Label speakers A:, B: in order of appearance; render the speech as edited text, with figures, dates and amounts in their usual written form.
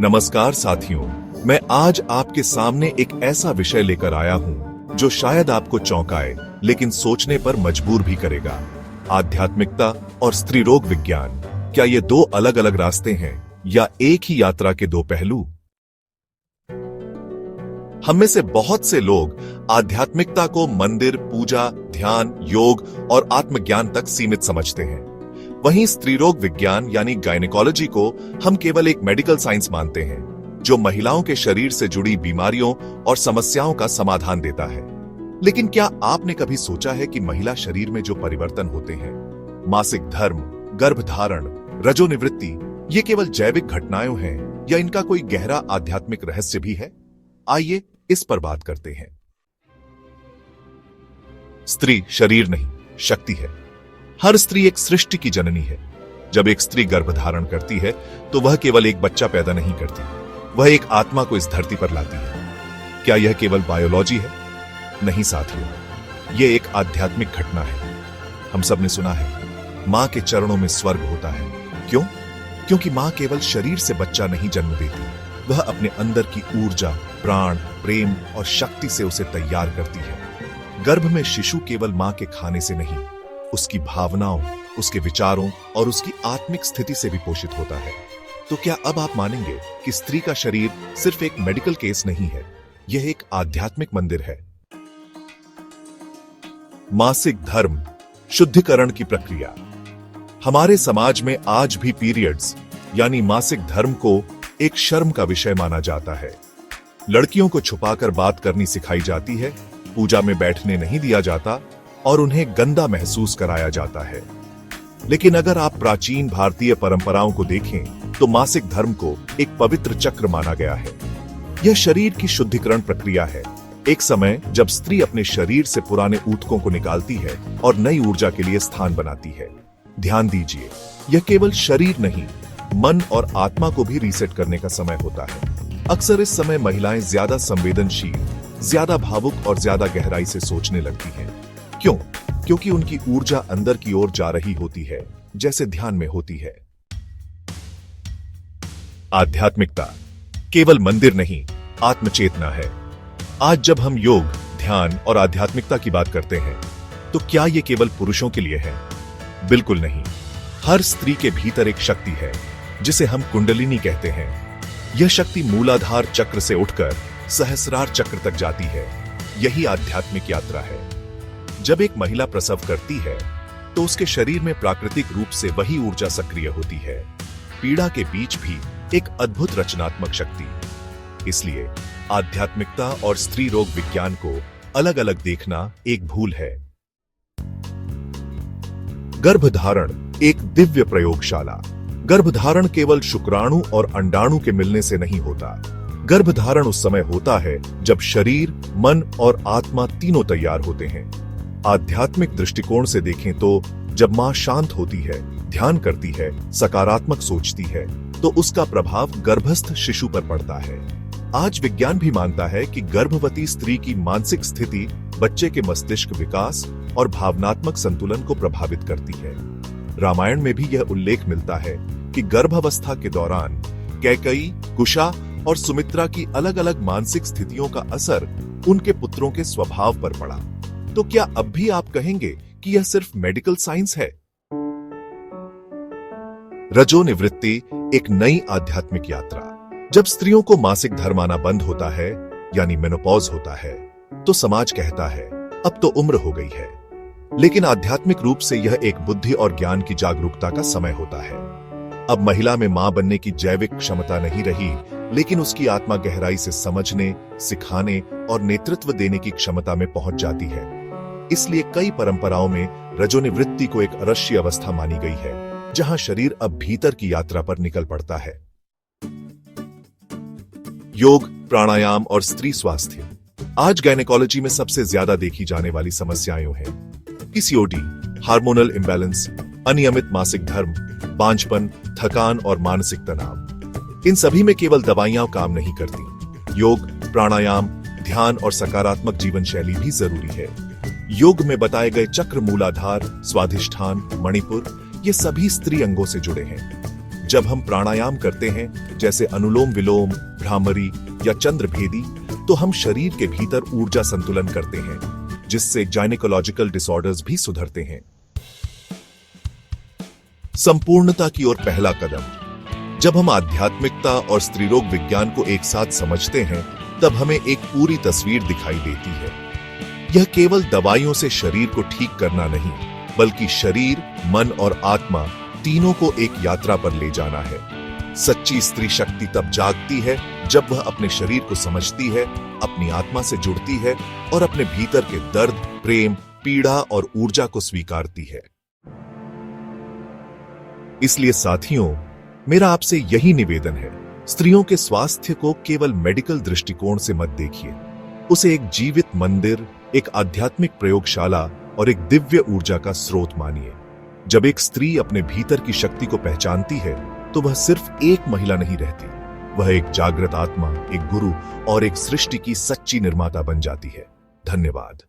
A: नमस्कार साथियों, मैं आज आपके सामने एक ऐसा विषय लेकर आया हूं जो शायद आपको चौंकाए लेकिन सोचने पर मजबूर भी करेगा। आध्यात्मिकता और स्त्री रोग विज्ञान, क्या ये दो अलग अलग रास्ते हैं या एक ही यात्रा के दो पहलू? हम में से बहुत से लोग आध्यात्मिकता को मंदिर, पूजा, ध्यान, योग और आत्मज्ञान तक सीमित समझते हैं। वहीं स्त्री रोग विज्ञान यानी गायनेकोलॉजी को हम केवल एक मेडिकल साइंस मानते हैं जो महिलाओं के शरीर से जुड़ी बीमारियों और समस्याओं का समाधान देता है। लेकिन क्या आपने कभी सोचा है कि महिला शरीर में जो परिवर्तन होते हैं, मासिक धर्म, गर्भधारण, रजोनिवृत्ति, ये केवल जैविक घटनाएं हैं या इनका कोई गहरा आध्यात्मिक रहस्य भी है? आइए इस पर बात करते हैं। स्त्री शरीर नहीं, शक्ति है। हर स्त्री एक सृष्टि की जननी है। जब एक स्त्री गर्भधारण करती है तो वह केवल एक बच्चा पैदा नहीं करती, वह एक आत्मा को इस धरती पर लाती है। क्या यह केवल बायोलॉजी है? नहीं साथियों, यह एक आध्यात्मिक घटना है। हम सब ने सुना है, मां के चरणों में स्वर्ग होता है। क्यों? क्योंकि मां केवल शरीर से बच्चा नहीं जन्म देती, वह अपने अंदर की ऊर्जा, प्राण, प्रेम और शक्ति से उसे तैयार करती है। गर्भ में शिशु केवल मां के खाने से नहीं, उसकी भावनाओं, उसके विचारों और उसकी आत्मिक स्थिति से भी पोषित होता है। तो क्या अब आप मानेंगे कि स्त्री का शरीर सिर्फ एक मेडिकल केस नहीं है, यह एक आध्यात्मिक मंदिर है? मासिक धर्म, शुद्धिकरण की प्रक्रिया। हमारे समाज में आज भी पीरियड्स यानी मासिक धर्म को एक शर्म का विषय माना जाता है। लड़कियों को छुपाकर बात करनी सिखाई जाती है, पूजा में बैठने नहीं दिया जाता और उन्हें गंदा महसूस कराया जाता है। लेकिन अगर आप प्राचीन भारतीय परंपराओं को देखें तो मासिक धर्म को एक पवित्र चक्र माना गया है। यह शरीर की शुद्धिकरण प्रक्रिया है, एक समय जब स्त्री अपने शरीर से पुराने ऊतकों को निकालती है और नई ऊर्जा के लिए स्थान बनाती है। ध्यान दीजिए, यह केवल शरीर नहीं, मन और आत्मा को भी रीसेट करने का समय होता है। अक्सर इस समय महिलाएं ज्यादा संवेदनशील, ज्यादा भावुक और ज्यादा गहराई से सोचने लगती हैं। क्यों? क्योंकि उनकी ऊर्जा अंदर की ओर जा रही होती है, जैसे ध्यान में होती है। आध्यात्मिकता केवल मंदिर नहीं, आत्मचेतना है। आज जब हम योग, ध्यान और आध्यात्मिकता की बात करते हैं तो क्या यह केवल पुरुषों के लिए है? बिल्कुल नहीं। हर स्त्री के भीतर एक शक्ति है जिसे हम कुंडलिनी कहते हैं। यह शक्ति मूलाधार चक्र से उठकर सहस्रार चक्र तक जाती है। यही आध्यात्मिक यात्रा है। जब एक महिला प्रसव करती है तो उसके शरीर में प्राकृतिक रूप से वही ऊर्जा सक्रिय होती है, पीड़ा के बीच भी एक अद्भुत रचनात्मक शक्ति। इसलिए आध्यात्मिकता और स्त्री रोग विज्ञान को अलग अलग देखना एक भूल है। गर्भधारण एक दिव्य प्रयोगशाला। गर्भधारण केवल शुक्राणु और अंडाणु के मिलने से नहीं होता। गर्भधारण उस समय होता है जब शरीर, मन और आत्मा तीनों तैयार होते हैं। आध्यात्मिक दृष्टिकोण से देखें तो जब मां शांत होती है, ध्यान करती है, सकारात्मक सोचती है, तो उसका प्रभाव गर्भस्थ शिशु पर पड़ता है। आज विज्ञान भी मानता है कि गर्भवती स्त्री की मानसिक स्थिति बच्चे के मस्तिष्क विकास और भावनात्मक संतुलन को प्रभावित करती है। रामायण में भी यह उल्लेख मिलता है कि गर्भावस्था के दौरान कैकेयी, कुशा और सुमित्रा की अलग अलग मानसिक स्थितियों का असर उनके पुत्रों के स्वभाव पर पड़ा। तो क्या अब भी आप कहेंगे कि यह सिर्फ मेडिकल साइंस है? रजोनिवृत्ति एक नई आध्यात्मिक यात्रा। जब स्त्रियों को मासिक धर्म आना बंद होता है यानी मेनोपॉज होता है तो समाज कहता है अब तो उम्र हो गई है। लेकिन आध्यात्मिक रूप से यह एक बुद्धि और ज्ञान की जागरूकता का समय होता है। अब महिला में मां बनने की जैविक क्षमता नहीं रही, लेकिन उसकी आत्मा गहराई से समझने, सिखाने और नेतृत्व देने की क्षमता में पहुंच जाती है। इसलिए कई परंपराओं में रजोनिवृत्ति को एक अरश्य अवस्था मानी गई है, जहां शरीर अब भीतर की यात्रा पर निकल पड़ता है। योग, प्राणायाम और स्त्री स्वास्थ्य आज गायनेकोलॉजी में सबसे ज्यादा देखी जाने वाली समस्याएं हैं। पीसीओडी, हार्मोनल इंबैलेंस, अनियमित मासिक धर्म, बांझपन, थकान और मानसिक तनाव। इन सभी में केवल दवाइयां काम नहीं करती। योग, प्राणायाम, ध्यान और सकारात्मक जीवन शैली भी जरूरी है। योग में बताए गए चक्र, मूलाधार, स्वाधिष्ठान, मणिपुर, ये सभी स्त्री अंगों से जुड़े हैं। जब हम प्राणायाम करते हैं, जैसे अनुलोम विलोम, भ्रामरी या चंद्रभेदी, तो हम शरीर के भीतर ऊर्जा संतुलन करते हैं, जिससे गायनेकोलॉजिकल डिसऑर्डर्स भी सुधरते हैं। संपूर्णता की ओर पहला कदम। जब हम आध्यात्मिकता और स्त्रीरोग विज्ञान को एक साथ समझते हैं, तब हमें एक पूरी तस्वीर दिखाई देती है। यह केवल दवाइयों से शरीर को ठीक करना नहीं, बल्कि शरीर, मन और आत्मा तीनों को एक यात्रा पर ले जाना है। सच्ची स्त्री शक्ति तब जागती है जब वह अपने शरीर को समझती है, अपनी आत्मा से जुड़ती है और अपने भीतर के दर्द, प्रेम, पीड़ा और ऊर्जा को स्वीकारती है। इसलिए साथियों, मेरा आपसे यही निवेदन है, स्त्रियों के स्वास्थ्य को केवल मेडिकल दृष्टिकोण से मत देखिए। उसे एक जीवित मंदिर, एक आध्यात्मिक प्रयोगशाला और एक दिव्य ऊर्जा का स्रोत मानिए। जब एक स्त्री अपने भीतर की शक्ति को पहचानती है, तो वह सिर्फ एक महिला नहीं रहती, वह एक जागृत आत्मा, एक गुरु और एक सृष्टि की सच्ची निर्माता बन जाती है। धन्यवाद।